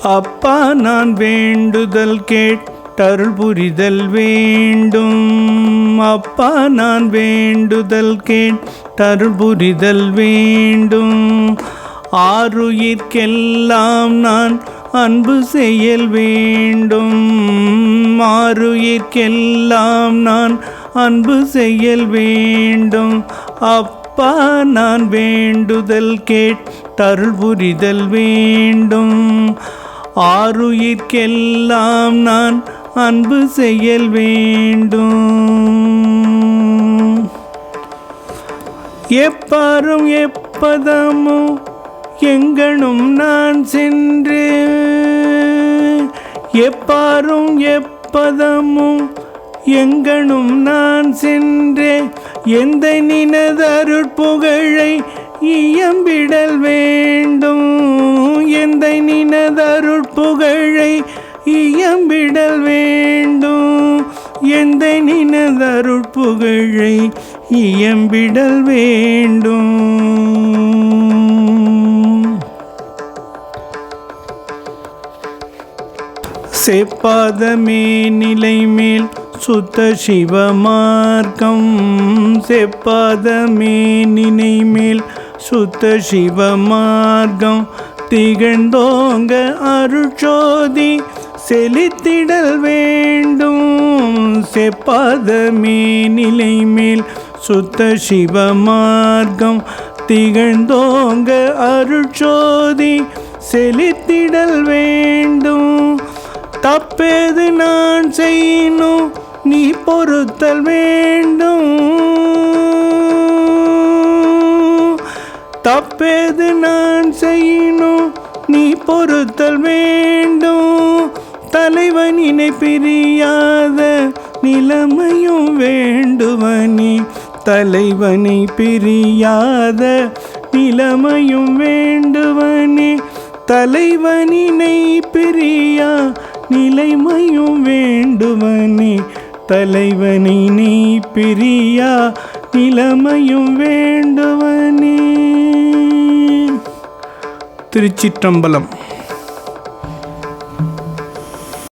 அப்பா நான் வேண்டுதல் கேட்டருள் புரிதல் வேண்டும். அப்பா நான் வேண்டுதல் கேட்டருள் புரிதல் வேண்டும். ஆருயிர்க்கெல்லாம் நான் அன்பு செயல் வேண்டும். ஆருயிர்க்கெல்லாம் நான் அன்பு செயல் வேண்டும். அப்பா நான் வேண்டுதல் கேட்டருள் புரிதல் வேண்டும். ஆருயிர்க்கெல்லாம் நான் அன்பு செயல் வேண்டும். எப்பாரும் எப்பதமும் எங்கனும் நான் சென்று, எப்பாரும் எப்பதமும் எங்கனும் நான் சென்றே எந்த நினதருட்புகழை இயம்பிடல் வேண்டும். எந்த நினதருட்புகழை இயம்பிடல் வேண்டும். எந்த நினதருட்புகழை இயம்பிடல் வேண்டும். செப்பாதமே நிலை மேல் சுத்த சிவமார்க்கம். செப்பாதமே நினை மேல் சுத்த சிவமார்க்கம். திகழ்ந்தோங்க அருட்சோதி செலுத்திடல் வேண்டும். செப்பாதமே நிலை மேல் சுத்த சிவமார்க்கம். திகழ்ந்தோங்க அருட்சோதி செலுத்திடல் வேண்டும். தப்பேது நான் செய்யணும் நீ பொறுத்தல் வேண்டும். தப்பேது நான் செய்யணும் நீ பொறுத்தல் வேண்டும். தலைவனினை பிரியாத நிலைமையும் வேண்டுவனே. தலைவனை பிரியாத நிலைமையும் வேண்டுவனே. தலைவனினை பிரியா நிலைமையும் வேண்டுவனே. தலைவனை நீ பிரியா நிலைமையும் வேண்டுவனே. திருச்சிற்றம்பலம்.